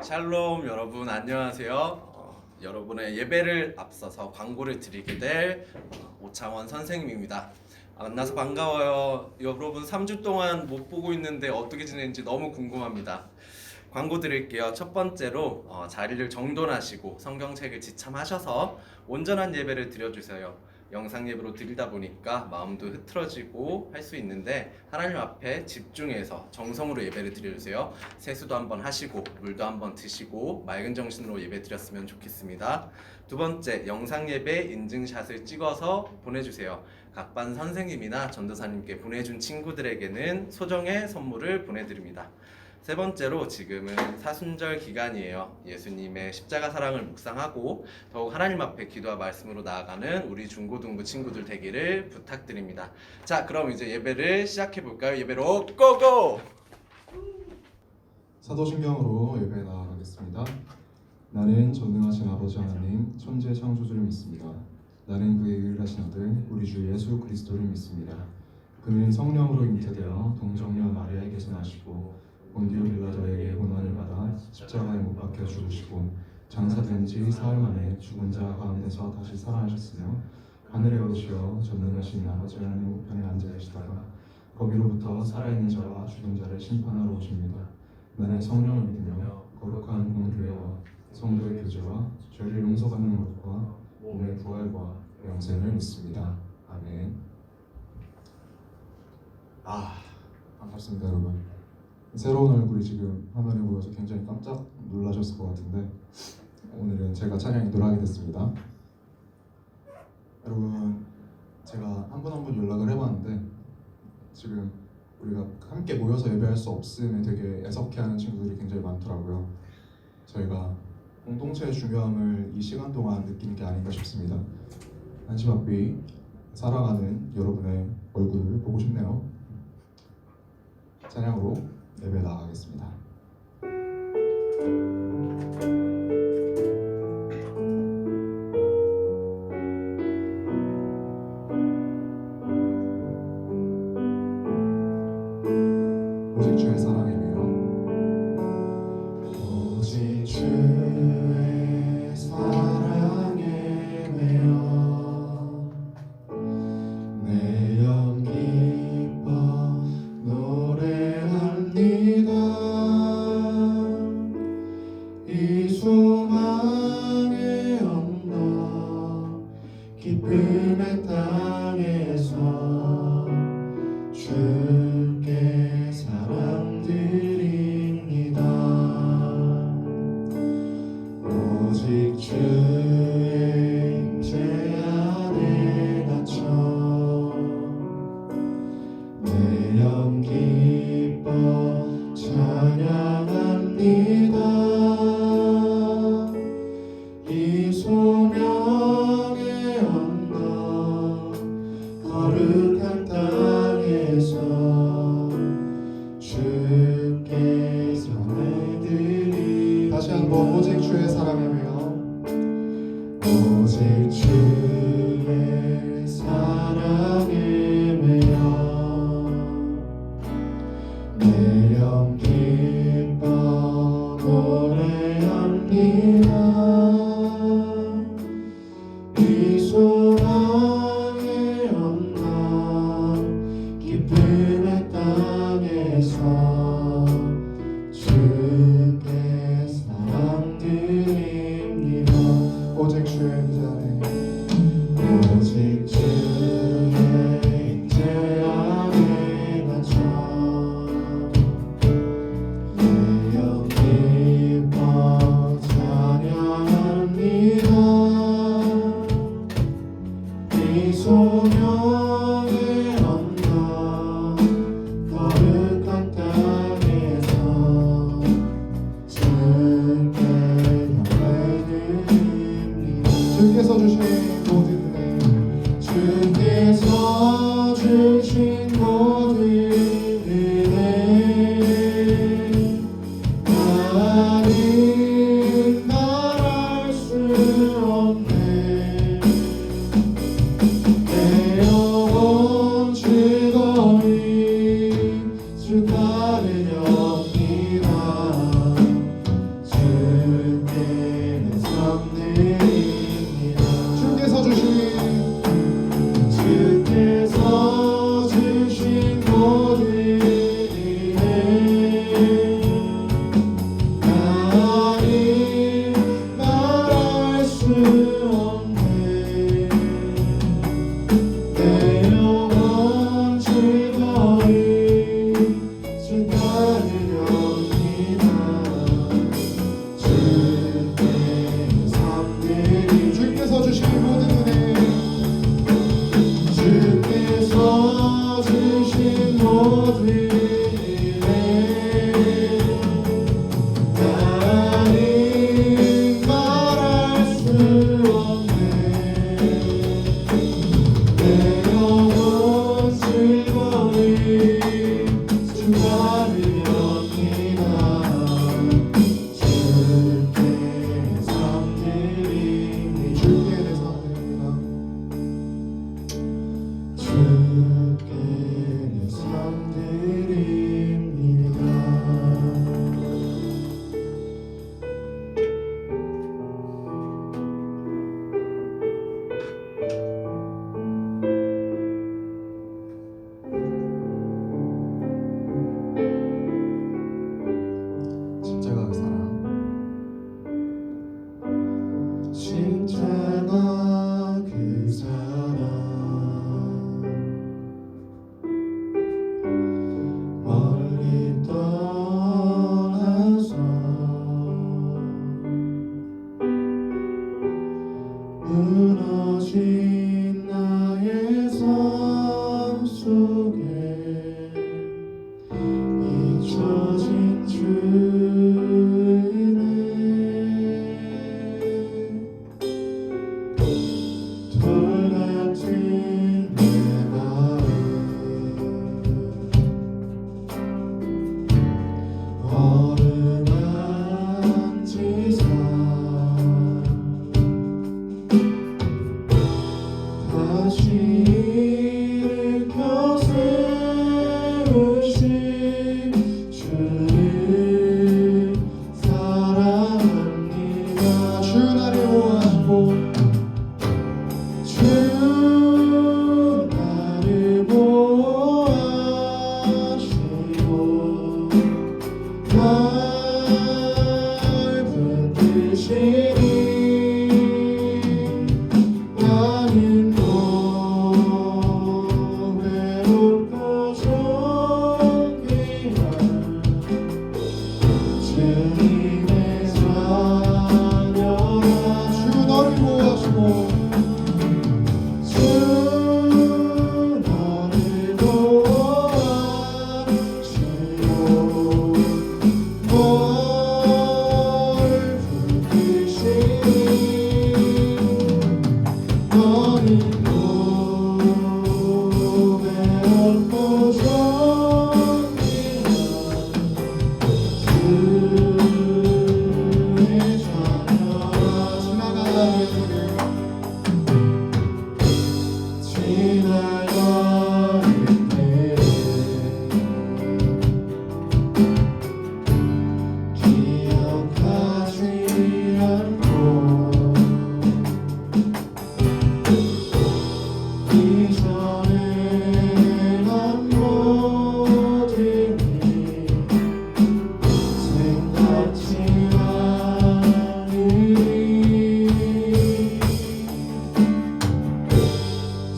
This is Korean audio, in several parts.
샬롬 여러분 안녕하세요. 여러분의 예배를 앞서서 광고를 드리게 될 오창원 선생님입니다. 만나서 반가워요. 여러분 3주 동안 못 보고 있는데 어떻게 지내는지 너무 궁금합니다. 광고 드릴게요. 첫 번째로 자리를 정돈하시고 성경책을 지참하셔서 온전한 예배를 드려주세요. 영상 예배로 드리다 보니까 마음도 흐트러지고 할 수 있는데 하나님 앞에 집중해서 정성으로 예배를 드려주세요. 세수도 한번 하시고 물도 한번 드시고 맑은 정신으로 예배 드렸으면 좋겠습니다. 두 번째, 영상 예배 인증샷을 찍어서 보내주세요. 각 반 선생님이나 전도사님께 보내준 친구들에게는 소정의 선물을 보내드립니다. 세 번째로 지금은 사순절 기간이에요. 예수님의 십자가 사랑을 묵상하고 더욱 하나님 앞에 기도와 말씀으로 나아가는 우리 중고등부 친구들 되기를 부탁드립니다. 자, 그럼 이제 예배를 시작해 볼까요? 예배로 고고! 사도신경으로 예배 나아가겠습니다. 나는 전능하신 아버지 하나님 천재 창조주를 믿습니다. 나는 그의 유일하신 아들 우리 주 예수 그리스도를 믿습니다. 그는 성령으로 잉태되어 동정녀 마리아에게서 나시고 본디오 빌라도에게 고난을 받아 십자가에 못 박혀 죽으시고 장사된 지 사흘 만에 죽은 자 가운데서 다시 살아나셨으며 하늘에 오르시어 전능하신 아버지 하나님 우편에 앉아 계시다가 거기로부터 살아있는 자와 죽은 자를 심판하러 오십니다. 나는 성령을 믿으며 거룩한 공교회와 성도의 교제와 죄를 용서받는 것과 몸의 부활과 영생을 믿습니다. 아멘. 반갑습니다 여러분. 새로운 얼굴이 지금 화면에 보여서 굉장히 깜짝 놀라셨을 것 같은데 오늘은 제가 찬양 인도를 하게 됐습니다. 여러분, 제가 한 분 한 분 연락을 해봤는데 지금 우리가 함께 모여서 예배할 수 없음에 되게 애석해하는 친구들이 굉장히 많더라고요. 저희가 공동체의 중요함을 이 시간 동안 느끼는 게 아닌가 싶습니다. 한심 앞이 살아가는 여러분의 얼굴을 보고 싶네요. 찬양으로 예배 나가겠습니다. 오직 주의 사랑에 매여 오직 주의 사랑에 매여 내 영 기뻐 노래합니다. 이 소망의 언덕 기쁨의 땅에서 주께 사랑 드립니다. 오직 주의 임재 안에 갇혀 내 영 기뻐 찬양합니다. 이 소명의 언덕 거룩한 땅에서 주께 사랑을 드리. 다시 한번 오직 주의 사랑에 매여 오직 주의 사랑에 매여 내 영 기뻐 노래합니다. 이 소망의 언덕 기쁨의 땅에서 주께 사랑 드립니다. 오직 주의 임재 안에 오직 주의 임재 안에 갇혀 내 영 기뻐 찬양합니다. 이 소명의 언덕 거룩한 땅에서 주께 영광을 드립니다. 주께서 주신 모든 은혜 주께서 주신 모든 은혜 나는 말할 수 없네. 내 영혼 즐거이 주 따르렵니다. 주 펴진 나의 삶 속에 잊혀진 주의 돌같은 내 마음 어루만지사 다시 일으켜 세우신 주를 사랑합니다. 주 나를 보호하시고 주 나를 보호하시고 날 붙드시니 나는 또 외롭고 존귀한 주님의 자녀라. 주 너를 보호하시고 주 너를 보호하시고 널 붙드시니 너는 또 외롭고 존귀한 주의 자녀라. 지나가는 때 기억하지 않고 이전에 난 모든 일 생각지 않으리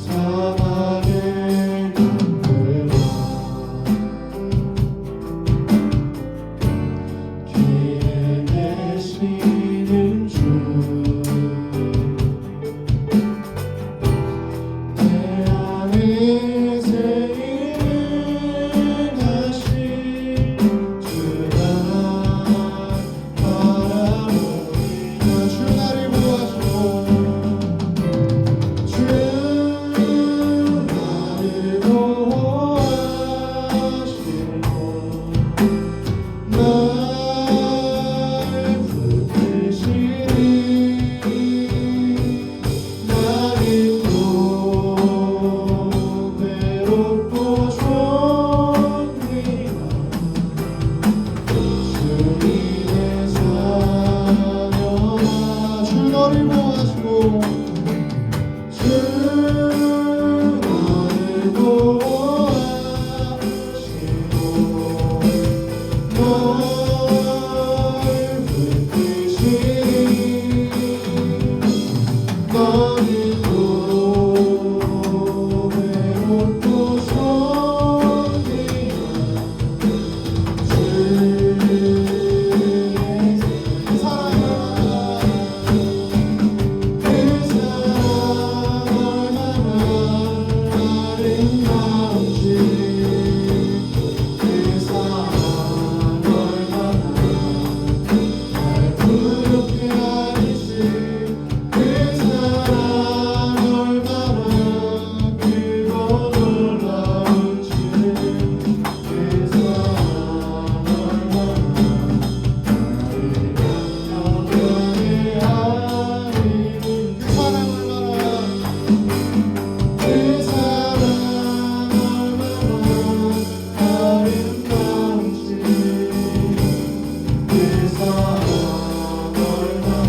사막의 강물과 길에 계시는 주 내 안에 세인하신 주가 바라보리라. 주 나를 보호하시고 주 나를 보호하시고 날 붙드시니 나는 또 외롭고 존귀한 주님의 자녀라. 주 너를 보호하시고 주 너를 보호하시고 널 붙드시니 너는 또 외롭고 존귀한 주의 사랑을 그 사랑 얼마나 아름다운지 그 사랑 얼마나 날 부럽게 하는지 그 사랑 얼마나 크고 놀라운지 그 사랑 얼마나 나를 강력하게 하는지 그 사랑 얼마나 그 사랑 얼마나 아름다운지 그 사랑 얼마나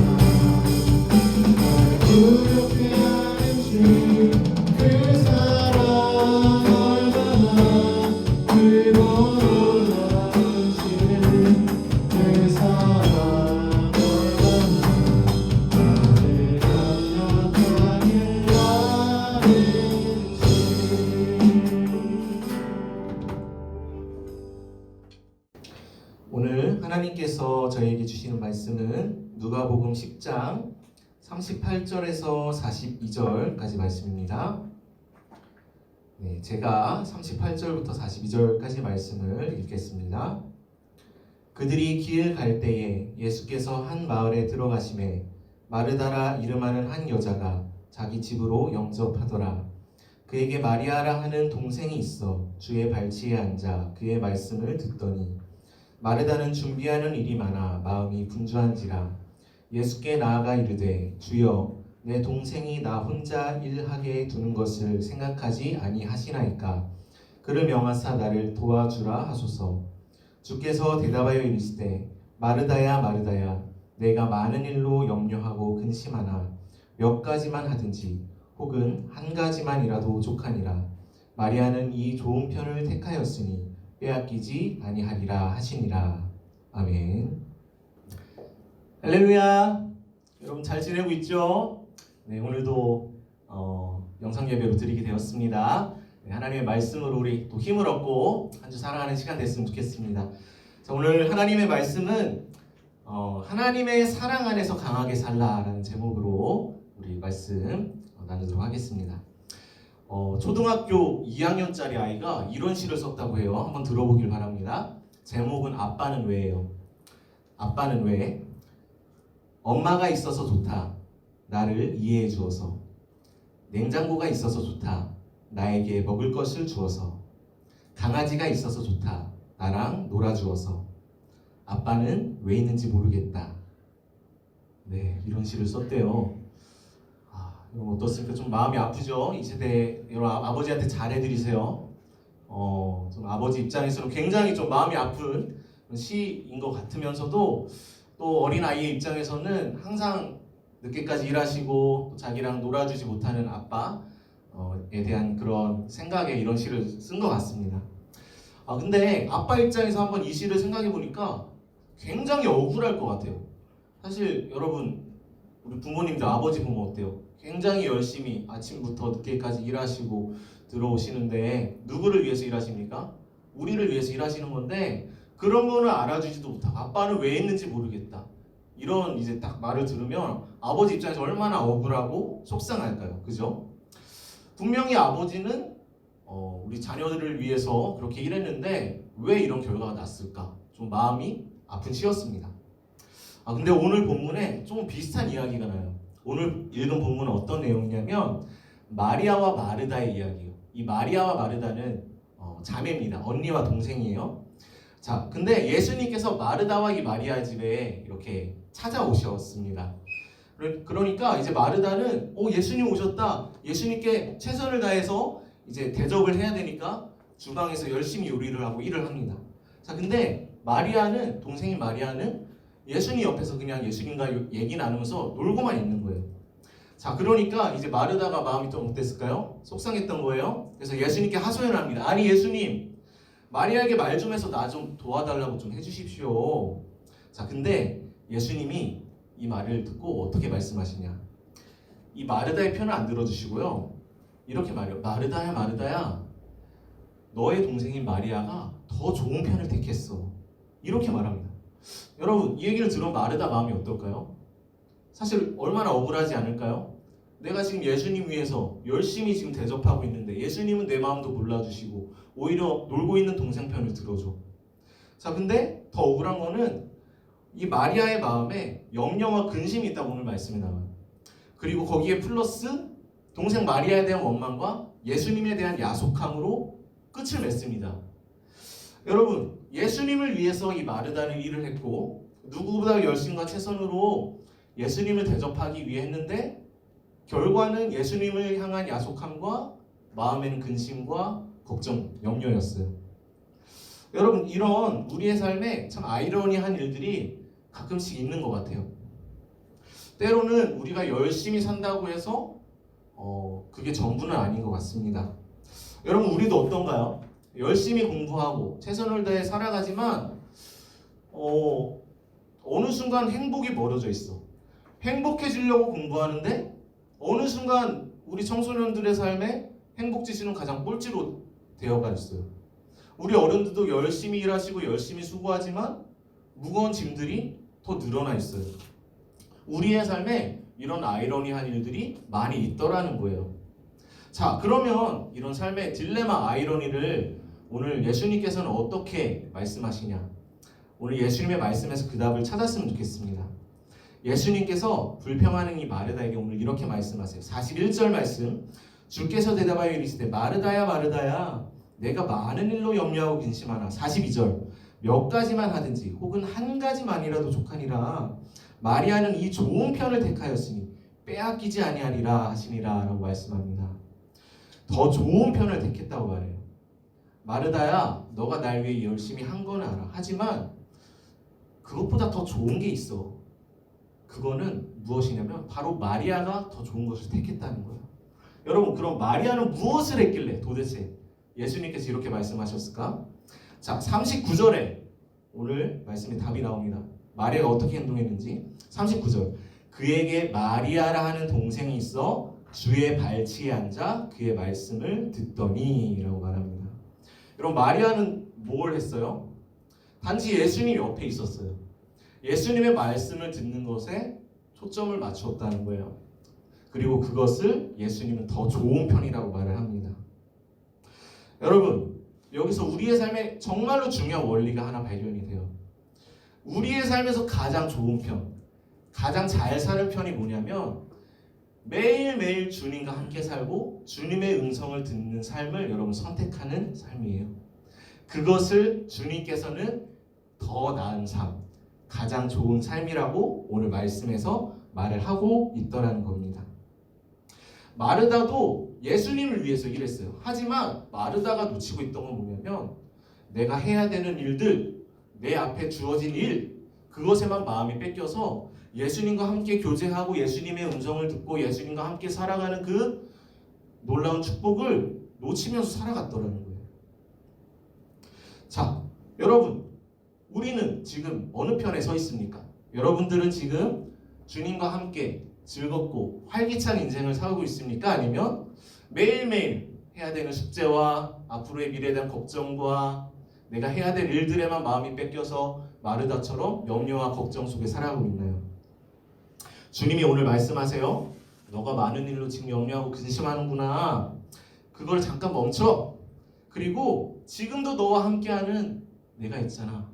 날 부럽게 하는지 그 사랑 얼마나 크고 놀라운지 그 사랑 얼마나 나를 강력하게 하는지. 오늘 하나님께서 저에게 주시는 말씀은 누가복음 10장 38절에서 42절까지 말씀입니다. 네, 제가 38절부터 42절까지 말씀을 읽겠습니다. 그들이 길 갈 때에 예수께서 한 마을에 들어가심에 마르다라 이름하는 한 여자가 자기 집으로 영접하더라. 그에게 마리아라 하는 동생이 있어 주의 발치에 앉아 그의 말씀을 듣더니 마르다는 준비하는 일이 많아 마음이 분주한지라 예수께 나아가 이르되 주여 내 동생이 나 혼자 일하게 두는 것을 생각하지 아니하시나이까 그를 명하사 나를 도와주라 하소서. 주께서 대답하여 이르시되 마르다야 마르다야 내가 많은 일로 염려하고 근심하나 몇 가지만 하든지 혹은 한 가지만이라도 족하니라. 마리아는 이 좋은 편을 택하였으니 빼앗기지 아니하리라 하시니라. 아멘. 할렐루야. 여러분 잘 지내고 있죠? 네, 오늘도 영상 예배로 드리게 되었습니다. 네, 하나님의 말씀으로 우리 또 힘을 얻고 한 주 살아가는 시간 됐으면 좋겠습니다. 자, 오늘 하나님의 말씀은 하나님의 사랑 안에서 강하게 살라라는 제목으로 우리 말씀 나누도록 하겠습니다. 초등학교 2학년짜리 아이가 이런 시를 썼다고 해요. 한번 들어보길 바랍니다. 제목은 아빠는 왜예요. 아빠는 왜? 엄마가 있어서 좋다. 나를 이해해 주어서. 냉장고가 있어서 좋다. 나에게 먹을 것을 주어서. 강아지가 있어서 좋다. 나랑 놀아주어서. 아빠는 왜 있는지 모르겠다. 네, 이런 시를 썼대요. 여러분 어떻습니까? 좀 마음이 아프죠? 이 세대 여러분 아버지한테 잘해드리세요. 좀 아버지 입장에서는 굉장히 좀 마음이 아픈 시인 것 같으면서도 또 어린 아이의 입장에서는 항상 늦게까지 일하시고 또 자기랑 놀아주지 못하는 아빠에 대한 그런 생각에 이런 시를 쓴 것 같습니다. 근데 아빠 입장에서 한번 이 시를 생각해 보니까 굉장히 억울할 것 같아요. 사실 여러분 우리 부모님들 아버지 보면 어때요? 굉장히 열심히 아침부터 늦게까지 일하시고 들어오시는데 누구를 위해서 일하십니까? 우리를 위해서 일하시는 건데 그런 거는 알아주지도 못하고 아빠는 왜 있는지 모르겠다. 이런 이제 딱 말을 들으면 아버지 입장에서 얼마나 억울하고 속상할까요? 그죠? 분명히 아버지는 우리 자녀들을 위해서 그렇게 일했는데 왜 이런 결과가 났을까? 좀 마음이 아픈 시였습니다. 근데 오늘 본문에 좀 비슷한 이야기가 나요. 오늘 읽은 본문은 어떤 내용이냐면 마리아와 마르다의 이야기예요. 이 마리아와 마르다는 자매입니다. 언니와 동생이에요. 자, 근데 예수님께서 마르다와 이 마리아 집에 이렇게 찾아오셨습니다. 그러니까 이제 마르다는 예수님 오셨다. 예수님께 최선을 다해서 이제 대접을 해야 되니까 주방에서 열심히 요리를 하고 일을 합니다. 자, 근데 마리아는 동생인 마리아는 예수님 옆에서 그냥 예수님과 얘기 나누면서 놀고만 있는 거예요. 자, 그러니까 이제 마르다가 마음이 좀 어땠을까요? 속상했던 거예요. 그래서 예수님께 하소연을 합니다. 아니 예수님, 마리아에게 말 좀 해서 나 좀 도와달라고 좀 해주십시오. 자, 근데 예수님이 이 말을 듣고 어떻게 말씀하시냐? 이 마르다의 편을 안 들어주시고요. 이렇게 말해요. 마르다야 마르다야, 너의 동생인 마리아가 더 좋은 편을 택했어. 이렇게 말합니다. 여러분 이 얘기를 들으면 마르다 마음이 어떨까요? 사실 얼마나 억울하지 않을까요? 내가 지금 예수님 위해서 열심히 지금 대접하고 있는데 예수님은 내 마음도 몰라주시고 오히려 놀고 있는 동생 편을 들어줘. 자, 근데 더 억울한 거는 이 마리아의 마음에 염려와 근심이 있다고 오늘 말씀이 나와요. 그리고 거기에 플러스 동생 마리아에 대한 원망과 예수님에 대한 야속함으로 끝을 맺습니다. 여러분 예수님을 위해서 이 마르다는 일을 했고 누구보다 열심과 최선으로 예수님을 대접하기 위해 했는데 결과는 예수님을 향한 야속함과 마음에는 근심과 걱정, 염려였어요. 여러분 이런 우리의 삶에 참 아이러니한 일들이 가끔씩 있는 것 같아요. 때로는 우리가 열심히 산다고 해서 그게 전부는 아닌 것 같습니다. 여러분 우리도 어떤가요? 열심히 공부하고 최선을 다해 살아가지만 어느 순간 행복이 멀어져 있어. 행복해지려고 공부하는데 어느 순간 우리 청소년들의 삶에 행복지수는 가장 꼴찌로 되어가 있어요. 우리 어른들도 열심히 일하시고 열심히 수고하지만 무거운 짐들이 더 늘어나 있어요. 우리의 삶에 이런 아이러니한 일들이 많이 있더라는 거예요. 자, 그러면 이런 삶의 딜레마 아이러니를 오늘 예수님께서는 어떻게 말씀하시냐? 오늘 예수님의 말씀에서 그 답을 찾았으면 좋겠습니다. 예수님께서 불평하는 이 마르다에게 오늘 이렇게 말씀하세요. 41절 말씀. 주께서 대답하여 이르시되 마르다야 마르다야 내가 많은 일로 염려하고 근심하나. 42절. 몇 가지만 하든지 혹은 한 가지만이라도 족하니라. 마리아는 이 좋은 편을 택하였으니 빼앗기지 아니하리라 하시니라 라고 말씀합니다. 더 좋은 편을 택했다고 말해요. 마르다야 너가 날 위해 열심히 한 건 알아. 하지만 그것보다 더 좋은 게 있어. 그거는 무엇이냐면 바로 마리아가 더 좋은 것을 택했다는 거예요. 여러분, 그럼 마리아는 무엇을 했길래 도대체 예수님께서 이렇게 말씀하셨을까? 자, 39절에 오늘 말씀에 답이 나옵니다. 마리아가 어떻게 행동했는지. 39절. 그에게 마리아라 하는 동생이 있어 주의 발치에 앉아 그의 말씀을 듣더니 라고 말합니다. 여러분, 마리아는 뭘 했어요? 단지 예수님 옆에 있었어요. 예수님의 말씀을 듣는 것에 초점을 맞추었다는 거예요. 그리고 그것을 예수님은 더 좋은 편이라고 말을 합니다. 여러분, 여기서 우리의 삶에 정말로 중요한 원리가 하나 발견이 돼요. 우리의 삶에서 가장 좋은 편, 가장 잘 사는 편이 뭐냐면 매일매일 주님과 함께 살고 주님의 음성을 듣는 삶을 여러분 선택하는 삶이에요. 그것을 주님께서는 더 나은 삶, 가장 좋은 삶이라고 오늘 말씀에서 말을 하고 있더라는 겁니다. 마르다도 예수님을 위해서 일했어요. 하지만 마르다가 놓치고 있던 건 뭐냐면 내가 해야 되는 일들, 내 앞에 주어진 일, 그것에만 마음이 뺏겨서 예수님과 함께 교제하고 예수님의 음성을 듣고 예수님과 함께 살아가는 그 놀라운 축복을 놓치면서 살아갔더라는 거예요. 자, 여러분, 우리는 지금 어느 편에 서 있습니까? 여러분들은 지금 주님과 함께 즐겁고 활기찬 인생을 살고 있습니까? 아니면 매일매일 해야 되는 숙제와 앞으로의 미래에 대한 걱정과 내가 해야 될 일들에만 마음이 뺏겨서 마르다처럼 염려와 걱정 속에 살아가고 있나요? 주님이 오늘 말씀하세요. 너가 많은 일로 지금 염려하고 근심하는구나. 그걸 잠깐 멈춰. 그리고 지금도 너와 함께하는 내가 있잖아.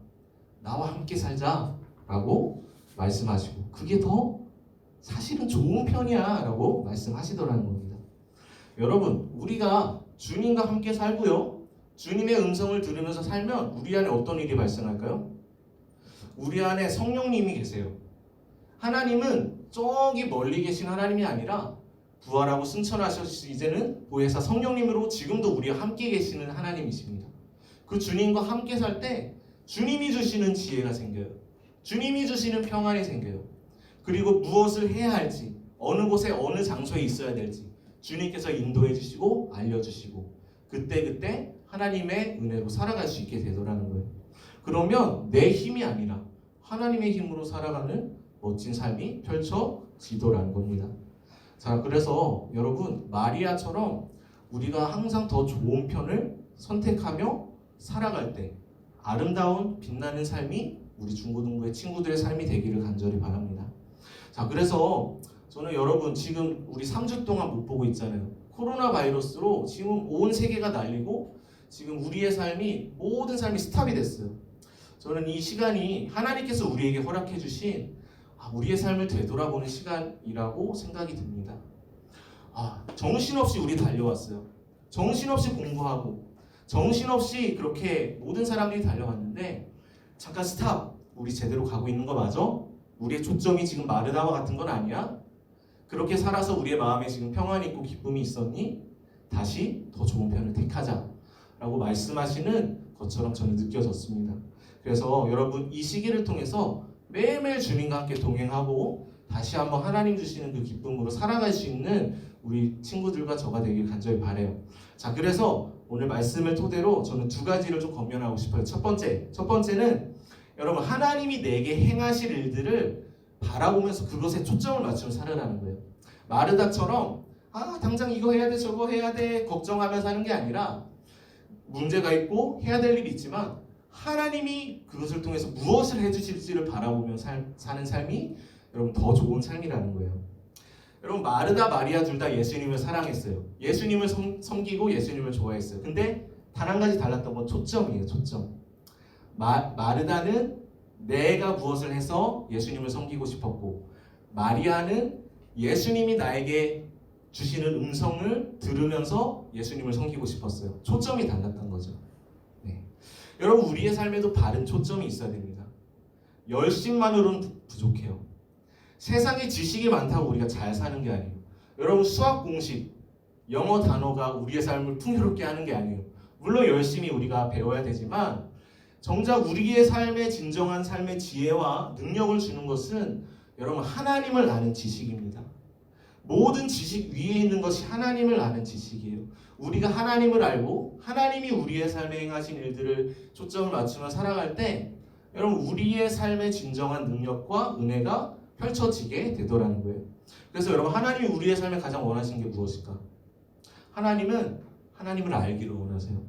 나와 함께 살자 라고 말씀하시고 그게 더 사실은 좋은 편이야 라고 말씀하시더라는 겁니다. 여러분, 우리가 주님과 함께 살고요, 주님의 음성을 들으면서 살면 우리 안에 어떤 일이 발생할까요? 우리 안에 성령님이 계세요. 하나님은 저기 멀리 계신 하나님이 아니라 부활하고 승천하셔서 이제는 보혜사 성령님으로 지금도 우리와 함께 계시는 하나님이십니다. 그 주님과 함께 살 때 주님이 주시는 지혜가 생겨요. 주님이 주시는 평안이 생겨요. 그리고 무엇을 해야 할지, 어느 곳에 어느 장소에 있어야 될지 주님께서 인도해 주시고 알려주시고 그때 하나님의 은혜로 살아갈 수 있게 되더라는 거예요. 그러면 내 힘이 아니라 하나님의 힘으로 살아가는 멋진 삶이 펼쳐지더라는 겁니다. 자, 그래서 여러분, 마리아처럼 우리가 항상 더 좋은 편을 선택하며 살아갈 때 아름다운 빛나는 삶이 우리 중고등부의 친구들의 삶이 되기를 간절히 바랍니다. 자, 그래서 저는 여러분 지금 우리 3주 동안 못 보고 있잖아요. 코로나 바이러스로 지금 온 세계가 난리고 지금 우리의 삶이 모든 삶이 스탑이 됐어요. 저는 이 시간이 하나님께서 우리에게 허락해 주신 우리의 삶을 되돌아보는 시간이라고 생각이 듭니다. 정신없이 우리 달려왔어요. 정신없이 공부하고 정신없이 그렇게 모든 사람들이 달려왔는데 잠깐 스탑. 우리 제대로 가고 있는 거 맞아? 우리의 초점이 지금 마르다와 같은 건 아니야? 그렇게 살아서 우리의 마음에 지금 평안이 있고 기쁨이 있었니? 다시 더 좋은 편을 택하자 라고 말씀하시는 것처럼 저는 느껴졌습니다. 그래서 여러분, 이 시기를 통해서 매일매일 주님과 함께 동행하고 다시 한번 하나님 주시는 그 기쁨으로 살아갈 수 있는 우리 친구들과 저가 되길 간절히 바라요. 자, 그래서 오늘 말씀을 토대로 저는 두 가지를 좀 권면하고 싶어요. 첫 번째는 여러분, 하나님이 내게 행하실 일들을 바라보면서 그것에 초점을 맞추며 살아가는 거예요. 마르다처럼 당장 이거 해야 돼 저거 해야 돼 걱정하면서 하는 게 아니라 문제가 있고 해야 될 일이 있지만 하나님이 그것을 통해서 무엇을 해주실지를 바라보며 사는 삶이 여러분 더 좋은 삶이라는 거예요. 여러분 마르다 마리아 둘 다 예수님을 사랑했어요. 예수님을 섬기고 예수님을 좋아했어요. 근데 단 한 가지 달랐던 건 초점이에요. 초점. 마르다는 내가 무엇을 해서 예수님을 섬기고 싶었고, 마리아는 예수님이 나에게 주시는 음성을 들으면서 예수님을 섬기고 싶었어요. 초점이 달랐던 거죠. 네. 여러분 우리의 삶에도 바른 초점이 있어야 됩니다. 열심만으로는 부족해요. 세상에 지식이 많다고 우리가 잘 사는 게 아니에요. 여러분 수학 공식, 영어 단어가 우리의 삶을 풍요롭게 하는 게 아니에요. 물론 열심히 우리가 배워야 되지만 정작 우리의 삶의 진정한 삶의 지혜와 능력을 주는 것은 여러분 하나님을 아는 지식입니다. 모든 지식 위에 있는 것이 하나님을 아는 지식이에요. 우리가 하나님을 알고 하나님이 우리의 삶에 행하신 일들을 초점을 맞추며 살아갈 때 여러분 우리의 삶의 진정한 능력과 은혜가 펼쳐지게 되더라는 거예요. 그래서 여러분 하나님이 우리의 삶에 가장 원하시는 게 무엇일까? 하나님은 하나님을 알기를 원하세요.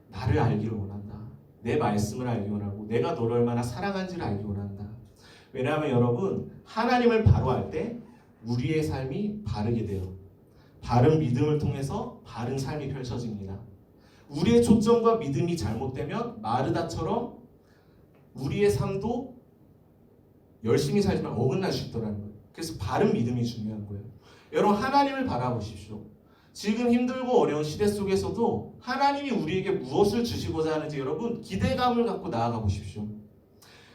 나를 알기를 원한다. 내 말씀을 알기 원하고 내가 너를 얼마나 사랑한지를 알기 원한다. 왜냐하면 여러분 하나님을 바로 알 때 우리의 삶이 바르게 돼요. 바른 믿음을 통해서 바른 삶이 펼쳐집니다. 우리의 초점과 믿음이 잘못되면 마르다처럼 우리의 삶도 열심히 살지만 어긋날 수 있더라는 거예요. 그래서 바른 믿음이 중요한 거예요. 여러분 하나님을 바라보십시오. 지금 힘들고 어려운 시대 속에서도 하나님이 우리에게 무엇을 주시고자 하는지 여러분 기대감을 갖고 나아가 보십시오.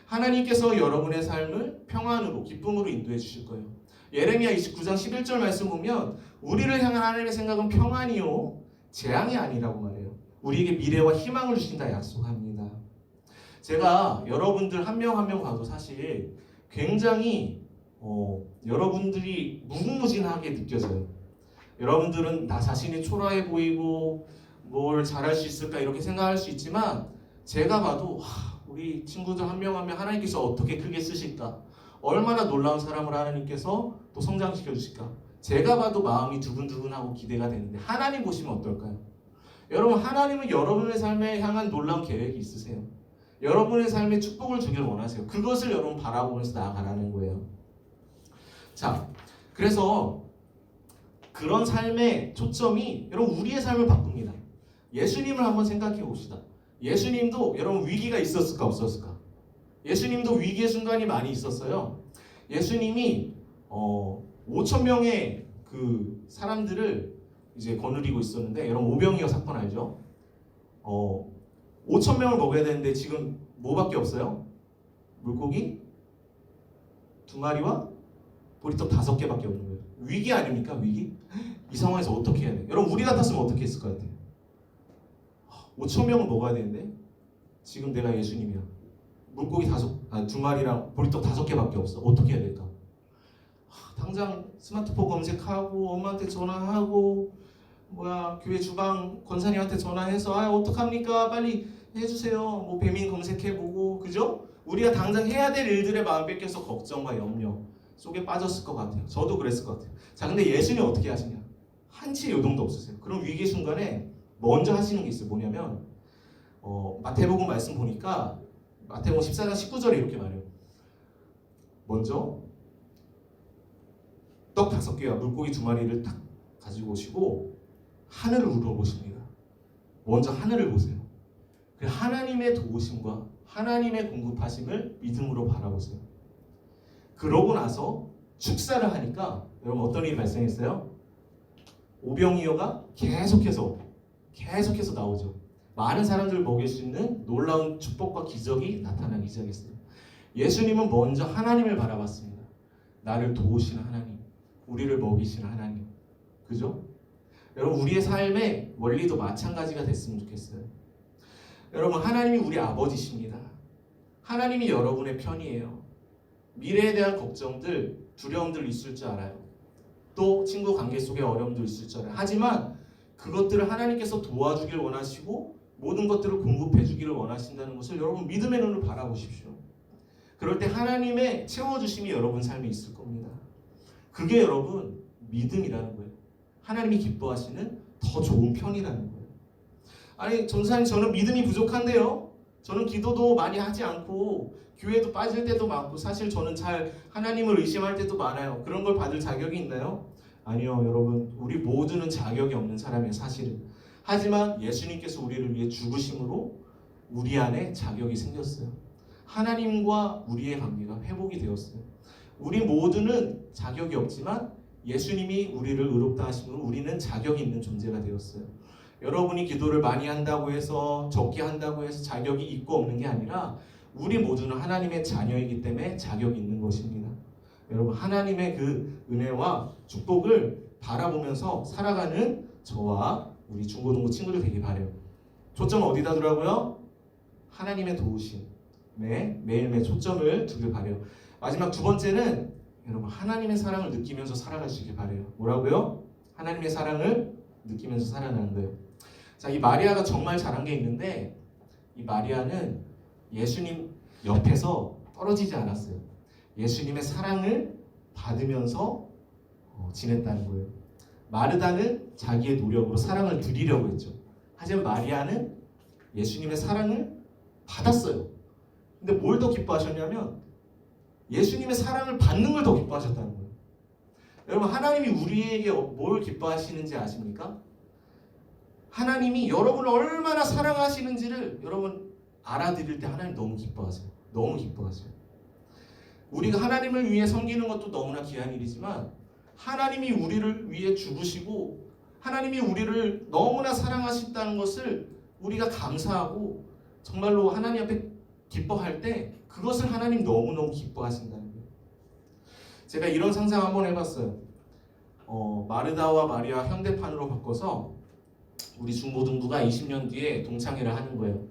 하나님께서 여러분의 삶을 평안으로 기쁨으로 인도해 주실 거예요. 예레미야 29장 11절 말씀 보면 우리를 향한 하나님의 생각은 평안이요 재앙이 아니라고 말해요. 우리에게 미래와 희망을 주신다 약속합니다. 제가 여러분들 한 명 한 명 봐도 사실 굉장히 여러분들이 무궁무진하게 느껴져요. 여러분들은 나 자신이 초라해 보이고 뭘 잘할 수 있을까 이렇게 생각할 수 있지만 제가 봐도 우리 친구들 한 명 한 명 하나님께서 어떻게 크게 쓰실까? 얼마나 놀라운 사람을 하나님께서 또 성장시켜 주실까? 제가 봐도 마음이 두근두근하고 기대가 되는데 하나님 보시면 어떨까요? 여러분 하나님은 여러분의 삶에 향한 놀라운 계획이 있으세요. 여러분의 삶에 축복을 주길 원하세요. 그것을 여러분 바라보면서 나아가라는 거예요. 자, 그래서 그런 삶의 초점이 여러분 우리의 삶을 바꿉니다. 예수님을 한번 생각해 봅시다. 예수님도 여러분 위기가 있었을까 없었을까? 예수님도 위기의 순간이 많이 있었어요. 예수님이 5천 명의 그 사람들을 이제 거느리고 있었는데 여러분 오병이어 사건 알죠? 5천 명을 먹여야 되는데 지금 뭐밖에 없어요? 물고기 2마리와 보리떡 5개밖에 없는 거예요. 위기 아닙니까? 위기? 이 상황에서 어떻게 해야 돼? 여러분 우리 같았으면 어떻게 했을 것 같아요? 5천 명을 먹어야 되는데 지금 내가 예수님이야. 물고기 2마리랑 보리떡 5개밖에 없어. 어떻게 해야 될까? 당장 스마트폰 검색하고 엄마한테 전화하고 교회 주방 권사님한테 전화해서 어떡합니까? 빨리 해주세요. 뭐 배민 검색해보고 그죠? 우리가 당장 해야 될 일들의 마음 뺏겨서 걱정과 염려 속에 빠졌을 것 같아요. 저도 그랬을 것 같아요. 자, 근데 예수님 어떻게 하시냐? 한치의 요동도 없으세요. 그럼 위기 순간에 먼저 하시는 게 있어요. 뭐냐면 마태복음 말씀 보니까 마태복음 14장 19절에 이렇게 말해요. 먼저 떡 5개와 물고기 2마리를 딱 가지고 오시고 하늘을 우러보십니다. 먼저 하늘을 보세요. 그 하나님의 도우심과 하나님의 공급하심을 믿음으로 바라보세요. 그러고 나서 축사를 하니까 여러분 어떤 일이 발생했어요? 오병이어가 계속해서 나오죠. 많은 사람들을 먹일 수 있는 놀라운 축복과 기적이 나타나기 시작했어요. 예수님은 먼저 하나님을 바라봤습니다. 나를 도우시는 하나님, 우리를 먹이시는 하나님, 그죠? 여러분 우리의 삶의 원리도 마찬가지가 됐으면 좋겠어요. 여러분 하나님이 우리 아버지십니다. 하나님이 여러분의 편이에요. 미래에 대한 걱정들, 두려움들 있을 줄 알아요. 또 친구 관계 속에 어려움도 있을 줄 알아요. 하지만 그것들을 하나님께서 도와주길 원하시고 모든 것들을 공급해 주기를 원하신다는 것을 여러분 믿음의 눈으로 바라보십시오. 그럴 때 하나님의 채워주심이 여러분 삶에 있을 겁니다. 그게 여러분 믿음이라는 거예요. 하나님이 기뻐하시는 더 좋은 편이라는 거예요. 아니 전사님 저는 믿음이 부족한데요. 저는 기도도 많이 하지 않고 교회도 빠질 때도 많고 사실 저는 잘 하나님을 의심할 때도 많아요. 그런 걸 받을 자격이 있나요? 아니요, 여러분. 우리 모두는 자격이 없는 사람이에요, 사실은. 하지만 예수님께서 우리를 위해 죽으심으로 우리 안에 자격이 생겼어요. 하나님과 우리의 관계가 회복이 되었어요. 우리 모두는 자격이 없지만 예수님이 우리를 의롭다 하심으로 우리는 자격이 있는 존재가 되었어요. 여러분이 기도를 많이 한다고 해서 적게 한다고 해서 자격이 있고 없는 게 아니라 우리 모두는 하나님의 자녀이기 때문에 자격이 있는 것입니다. 여러분, 하나님의 그 은혜와 축복을 바라보면서 살아가는 저와 우리 중고등부 친구들 되길 바라요. 초점은 어디다 두라고요? 하나님의 도우심에 매일매일 초점을 두길 바라요. 마지막 두 번째는 여러분, 하나님의 사랑을 느끼면서 살아가시길 바라요. 뭐라고요? 하나님의 사랑을 느끼면서 살아가는 거예요. 자, 이 마리아가 정말 잘한 게 있는데 이 마리아는 예수님 옆에서 떨어지지 않았어요. 예수님의 사랑을 받으면서 지냈다는 거예요. 마르다는 자기의 노력으로 사랑을 드리려고 했죠. 하지만 마리아는 예수님의 사랑을 받았어요. 근데 뭘 더 기뻐하셨냐면 예수님의 사랑을 받는 걸 더 기뻐하셨다는 거예요. 여러분, 하나님이 우리에게 뭘 기뻐하시는지 아십니까? 하나님이 여러분을 얼마나 사랑하시는지를 여러분 알아들을 때 하나님 너무 기뻐하세요. 너무 기뻐하세요. 우리가 하나님을 위해 섬기는 것도 너무나 귀한 일이지만 하나님이 우리를 위해 죽으시고 하나님이 우리를 너무나 사랑하신다는 것을 우리가 감사하고 정말로 하나님 앞에 기뻐할 때 그것을 하나님 너무너무 기뻐하신다는 거예요. 제가 이런 상상 한번 해봤어요. 마르다와 마리아 현대판으로 바꿔서 우리 중고등부가 20년 뒤에 동창회를 하는 거예요.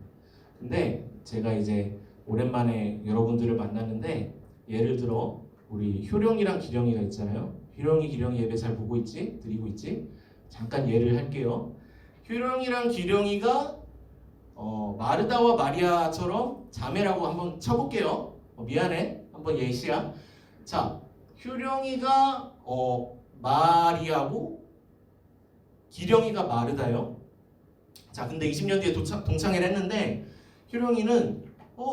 근데 제가 이제 오랜만에 여러분들을 만났는데 예를 들어 우리 효령이랑 기령이가 있잖아요. 효령이 기령이 예배 잘 보고 있지? 드리고 있지? 잠깐 예를 할게요. 효령이랑 기령이가 마르다와 마리아처럼 자매라고 한번 쳐볼게요. 미안해. 한번 예시야. 자, 효령이가 마리아고 기령이가 마르다요. 자, 근데 20년 뒤에 동창회를 했는데 효령이는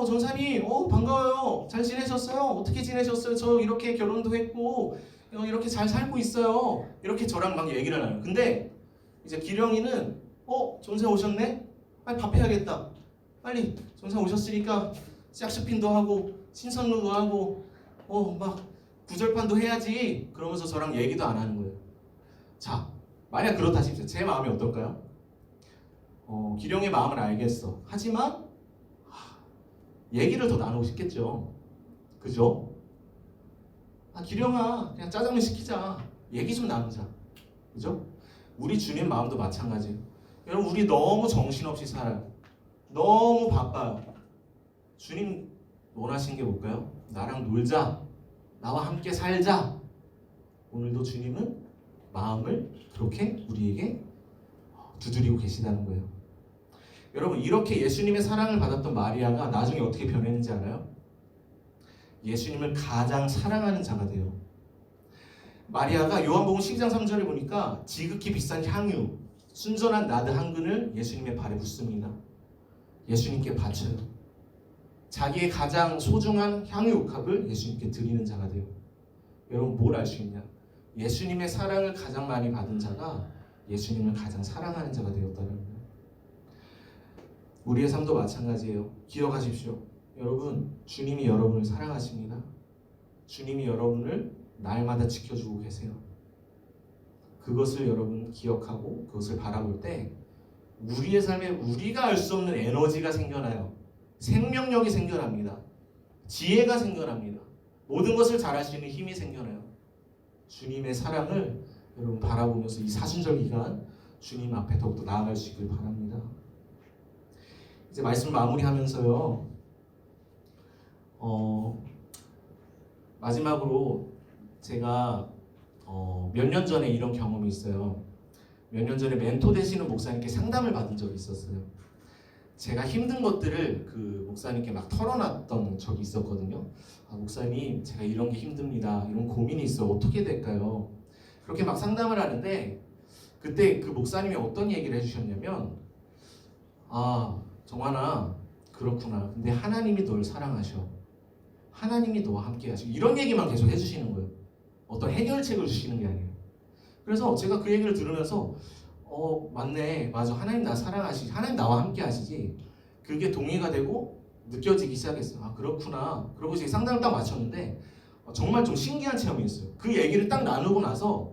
전사님 반가워요. 잘 지내셨어요? 어떻게 지내셨어요? 저 이렇게 결혼도 했고 이렇게 잘 살고 있어요. 이렇게 저랑 막 얘기를 나눠요. 근데 이제 기령이는 전사 오셨네? 빨리 밥 해야겠다. 빨리 전사 오셨으니까 짝쇼핑도 하고 신선루도 하고 막 구절판도 해야지. 그러면서 저랑 얘기도 안 하는 거예요. 자, 만약 그렇다 싶어요. 제 마음이 어떨까요? 기령의 마음을 알겠어. 하지만 얘기를 더 나누고 싶겠죠. 그죠? 기령아, 그냥 짜장면 시키자. 얘기 좀 나누자. 그죠? 우리 주님 마음도 마찬가지예요. 여러분, 우리 너무 정신없이 살아요. 너무 바빠요. 주님 원하시는 게 뭘까요? 나랑 놀자. 나와 함께 살자. 오늘도 주님은 마음을 그렇게 우리에게 두드리고 계시다는 거예요. 여러분, 이렇게 예수님의 사랑을 받았던 마리아가 나중에 어떻게 변했는지 알아요? 예수님을 가장 사랑하는 자가 돼요. 마리아가 요한복음 12장 3절에 보니까 지극히 비싼 향유, 순전한 나드 한 근을 예수님의 발에 붓습니다. 예수님께 바쳐요. 자기의 가장 소중한 향유 옥합을 예수님께 드리는 자가 돼요. 여러분, 뭘 알 수 있냐? 예수님의 사랑을 가장 많이 받은 자가 예수님을 가장 사랑하는 자가 되었다는 거예요. 우리의 삶도 마찬가지예요. 기억하십시오. 여러분, 주님이 여러분을 사랑하십니다. 주님이 여러분을 날마다 지켜주고 계세요. 그것을 여러분 기억하고 그것을 바라볼 때 우리의 삶에 우리가 알 수 없는 에너지가 생겨나요. 생명력이 생겨납니다. 지혜가 생겨납니다. 모든 것을 잘할 수 있는 힘이 생겨나요. 주님의 사랑을 여러분 바라보면서 이 사순절 기간 주님 앞에 더욱더 나아갈 수 있길 바랍니다. 이제 말씀 마무리하면서요. 마지막으로 제가 몇 년 전에 이런 경험이 있어요. 몇 년 전에 멘토 되시는 목사님께 상담을 받은 적이 있었어요. 제가 힘든 것들을 그 목사님께 막 털어놨던 적이 있었거든요. 목사님, 제가 이런 게 힘듭니다. 이런 고민이 있어요. 어떻게 될까요? 그렇게 막 상담을 하는데 그때 그 목사님이 어떤 얘기를 해주셨냐면 정환아, 그렇구나. 근데 하나님이 널 사랑하셔. 하나님이 너와 함께 하시고 이런 얘기만 계속 해주시는 거예요. 어떤 해결책을 주시는 게 아니에요. 그래서 제가 그 얘기를 들으면서 맞네, 맞아, 하나님 나 사랑하시지, 하나님 나와 함께 하시지, 그게 동의가 되고 느껴지기 시작했어요. 아 그렇구나. 그러고 이제 상담을 딱 마쳤는데 정말 좀 신기한 체험이었어요. 그 얘기를 딱 나누고 나서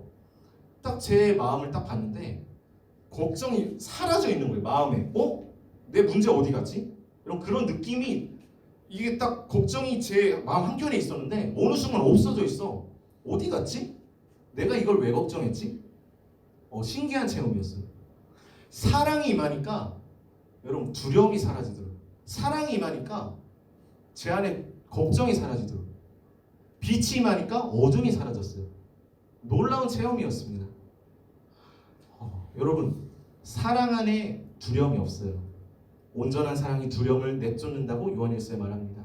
딱 제 마음을 딱 봤는데 걱정이 사라져 있는 거예요. 마음에 내 문제 어디 갔지? 이런 그런 느낌이, 이게 딱 걱정이 제 마음 한켠에 있었는데 어느 순간 없어져 있어. 어디 갔지? 내가 이걸 왜 걱정했지? 신기한 체험이었어요. 사랑이 임하니까 여러분 두려움이 사라지더라고요. 사랑이 임하니까 제 안에 걱정이 사라지더라고요. 빛이 임하니까 어둠이 사라졌어요. 놀라운 체험이었습니다. 여러분 사랑 안에 두려움이 없어요. 온전한 사랑이 두려움을 내쫓는다고 요한일서에 말합니다.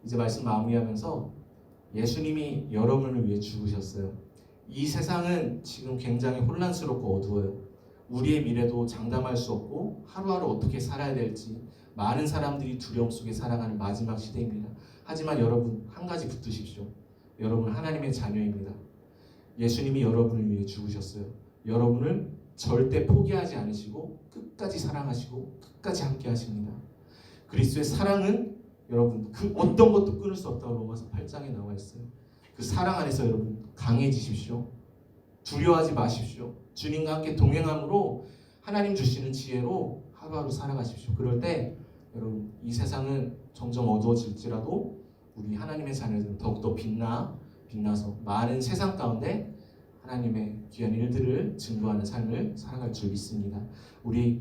이제 말씀 마무리하면서 예수님이 여러분을 위해 죽으셨어요. 이 세상은 지금 굉장히 혼란스럽고 어두워요. 우리의 미래도 장담할 수 없고 하루하루 어떻게 살아야 될지 많은 사람들이 두려움 속에 살아가는 마지막 시대입니다. 하지만 여러분 한 가지 붙드십시오. 여러분 하나님의 자녀입니다. 예수님이 여러분을 위해 죽으셨어요. 여러분을 절대 포기하지 않으시고 끝까지 사랑하시고 끝까지 함께 하십니다. 그리스도의 사랑은 여러분 그 어떤 것도 끊을 수 없다고 로마서 8장에 나와 있어요. 그 사랑 안에서 여러분 강해지십시오. 두려워하지 마십시오. 주님과 함께 동행함으로 하나님 주시는 지혜로 하루하루 살아가십시오. 그럴 때 여러분 이 세상은 점점 어두워질지라도 우리 하나님의 자녀들은 더욱더 빛나서 많은 세상 가운데 하나님의 귀한 일들을 증거하는 삶을 살아갈 줄 믿습니다. 우리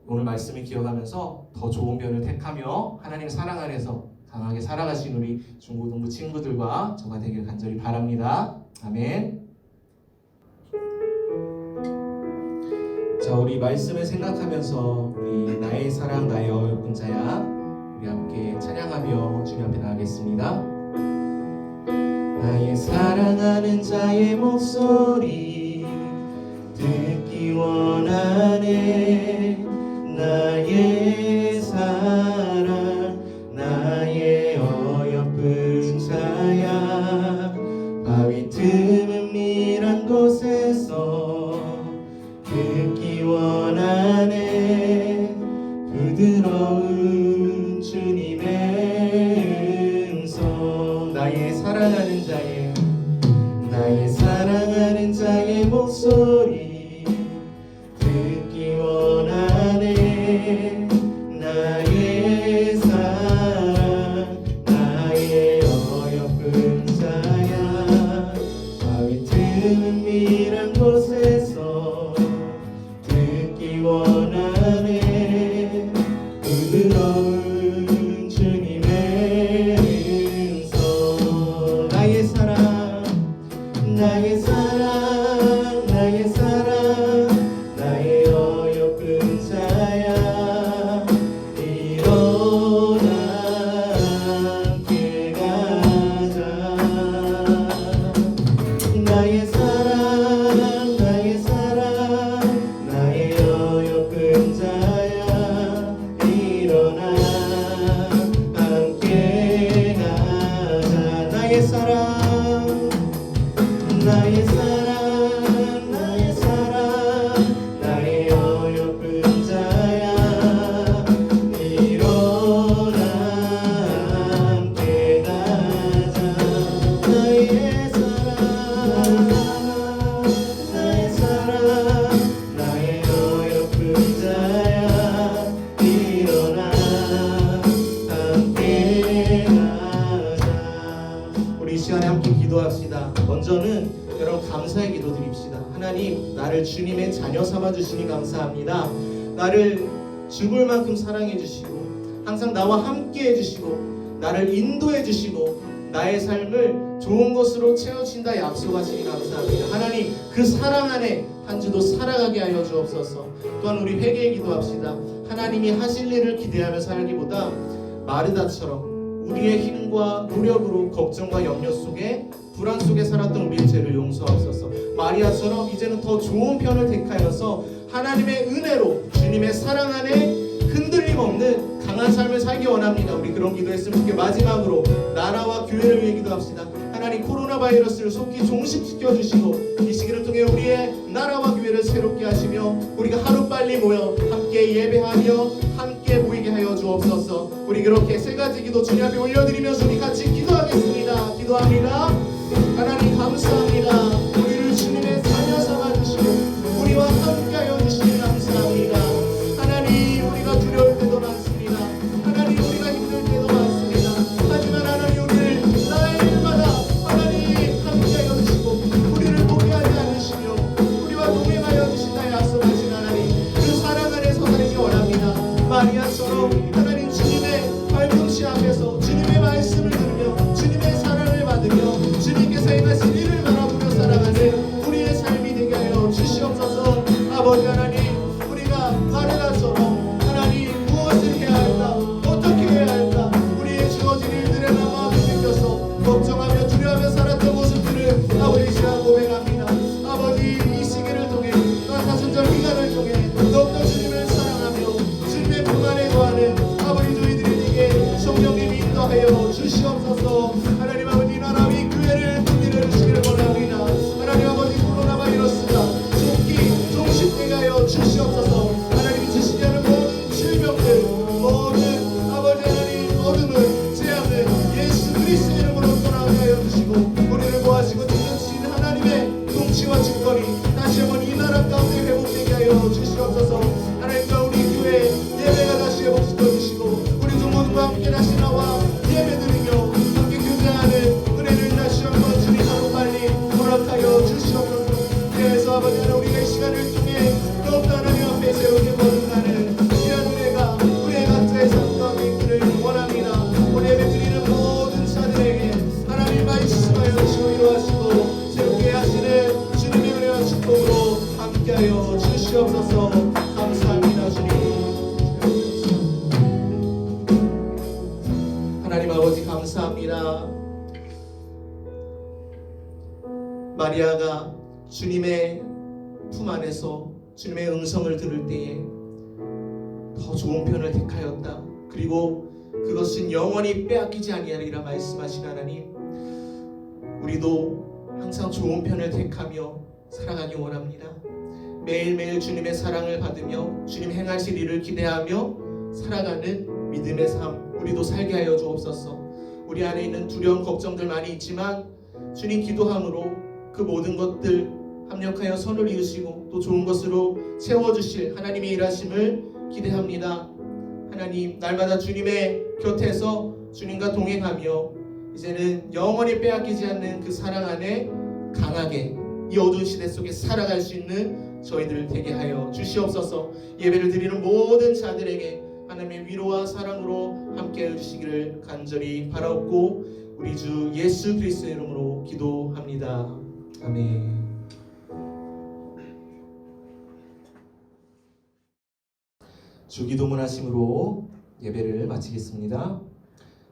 오늘 말씀을 기억하면서 더 좋은 변을 택하며 하나님 사랑 안에서 강하게 살아가신 우리 중고등부 친구들과 저가 되길 간절히 바랍니다. 아멘. 자, 우리 말씀을 생각하면서 우리 나의 사랑 나의 어여쁜 자야 우리 함께 찬양하며 주님 앞에 나가겠습니다. 나의 사랑하는 자의 목소리 듣기 원하네. 나의 사랑 나의 어여쁜 자야 바위 틈은 밀한 곳에서 듣기 원하네. 부드러운 주님의 음성 나의 사랑하는 자의 목소리 듣기 원하네. 나의 사랑 나의 어여쁜 자야 바위 틈은 밀한 곳에서 듣기 원하네. 부드러운 주님의 음성 나의 사랑 나의 사랑 나의 어여쁜 자야 일어나 함께 가자. 나의 사랑 나의 어여쁜 자야 일어나 함께 가자. 나의 사랑 나의 어여쁜 자야 일어나 함께 가자. 나의 사랑 나의 어여쁜 자야 일어나 함께 가자. 우리 이 시간에 함께 기도합시다. 먼저는 여러분 감사의 기도 드립시다. 하나님 나를 주님의 자녀 삼아 주시니 감사합니다. 나를 죽을 만큼 사랑해 주시고 항상 나와 함께 해주시고 나를 인도해 주시고 나의 삶을 좋은 것으로 채워주신다 약속하시니 감사합니다. 하나님 그 사랑 안에 한 주도 살아가게 하여 주옵소서. 또한 우리 회개의 기도합시다. 하나님이 하실 일을 기대하며 살기보다 마르다처럼 우리의 힘과 노력으로 걱정과 염려 속에 불안 속에 살았던 우리의 죄를 용서하옵소서. 마리아처럼 이제는 더 좋은 편을 택하여서 하나님의 은혜로 주님의 사랑 안에 흔들림 없는 강한 삶을 살기 원합니다. 우리 그런 기도했으면 좋겠고, 마지막으로 나라와 교회를 위해 기도합시다. 하나님, 코로나 바이러스를 속히 종식시켜 주시고 이 시기를 통해 우리의 나라와 교회를 새롭게 하시며 우리가 하루빨리 모여 함께 예배하며 함께 모이게 하여 주옵소서. 우리 그렇게 세 가지 기도 주님 앞에 올려드리면서 우리 같이 기도하겠습니다. 기도합니다. 하나님 감사합니다. 우리를 주님의 자녀 삼아주시고 우리와 함께하여 주시니 감사합니다. 하나님, 우리가 두려울 때도 많습니다. 하나님, 우리가 힘들 때도 많습니다. 하지만 하나님, 우리를 날마다 하나님 함께하여 주시고 우리를 포기하지 않으시며 우리와 동행하여 주신다 약속하신 하나님, 그 사랑 안에서 살기 원합니다. 마리아처럼 하나님 주님의 발꿈치 앞에서 주님의 말씀을 들으며 주님의 사랑을 받으며 주님께서 행하신 일을 바라보며 살아가는 우리의 삶이 되게 하여 주시옵소서. 아버지 하나님, 우리가 마르다처럼 하나님 무엇을 해야 할까, 어떻게 해야 할까, 우리의 주어진 일들에 마음을 느껴서 걱정하며 두려워하며 살았던 모습들을 아버지 시간 고백합니다. 아버지, 이 시기를 통해 사순절 기간을 통해 더욱더 주님을 사랑하며 주님의 품 안에 거하는 아버지 저희들에게 성령님이 인도하여 주시옵소서. 하나님 아버지, 나라 위 교회를 통일해 주시기를 원합니다. 하나님 아버지, 코로나 바이러스가 속히 종식되게 하여 주시옵소서. 하나님이 주시지 않은 모든 질병들, 모든 아버지 하나님 어둠을 제압을 예수 그리스도의 이름으로 떠나게 하여 주시고 우리를 모아시고 지켜주시는 하나님의 통치와 주권이 다시 한번 이 나라 가운데 회복되게 하여 주시옵소서. 하나님과 우리 교회 예배가 다시 회복시켜 주시고 우리 모두가 함께 다시 나와 예배드리며 함께 교제하는 은혜를 다시 한번 주님 하루빨리 허락하여 주시옵소서. 그래서 아버지 하나님, 우리가 이 시간을 통해 더욱더 하나님 앞에 세우게 거듭나는 귀한 은혜가 우리의 각자의 삶 가운데 있기를 원합니다. 오늘 예배드리는 모든 자들에게 하나님 말씀하여 주시고 위로하시고 새롭게 하시는 주님의 은혜와 축복으로 함께하여 주시옵소서. 감사합니다. 주님, 하나님 아버지 감사합니다. 마리아가 주님의 품 안에서 주님의 음성을 들을 때에 더 좋은 편을 택하였다. 그리고 그것은 영원히 빼앗기지 아니하리라 말씀하신 하나님, 우리도 항상 좋은 편을 택하며 살아가기 원합니다. 매일매일 주님의 사랑을 받으며 주님 행하실 일을 기대하며 살아가는 믿음의 삶 우리도 살게 하여 주옵소서. 우리 안에 있는 두려움 걱정들 많이 있지만 주님 기도함으로 그 모든 것들 합력하여 선을 이으시고 또 좋은 것으로 채워주실 하나님의 일하심을 기대합니다. 하나님, 날마다 주님의 곁에서 주님과 동행하며 이제는 영원히 빼앗기지 않는 그 사랑 안에 강하게 이 어두운 시대 속에 살아갈 수 있는 저희들을 되게 하여 주시옵소서. 예배를 드리는 모든 자들에게 하나님의 위로와 사랑으로 함께해 주시기를 간절히 바라옵고 우리 주 예수 그리스도의 이름으로 기도합니다. 아멘. 주기도문 하심으로 예배를 마치겠습니다.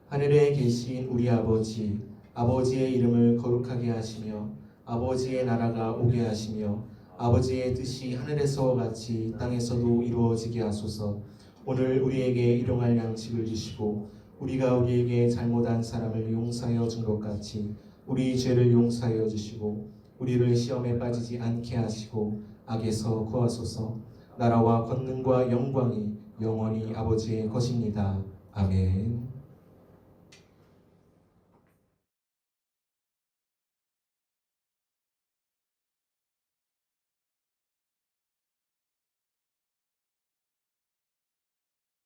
하늘에 계신 우리 아버지, 아버지의 이름을 거룩하게 하시며 아버지의 나라가 오게 하시며 아버지의 뜻이 하늘에서 같이 땅에서도 이루어지게 하소서. 오늘 우리에게 일용할 양식을 주시고 우리가 우리에게 잘못한 사람을 용서하여 준 것 같이 우리 죄를 용서하여 주시고 우리를 시험에 빠지지 않게 하시고 악에서 구하소서. 나라와 권능과 영광이 영원히 아버지의 것입니다. 아멘.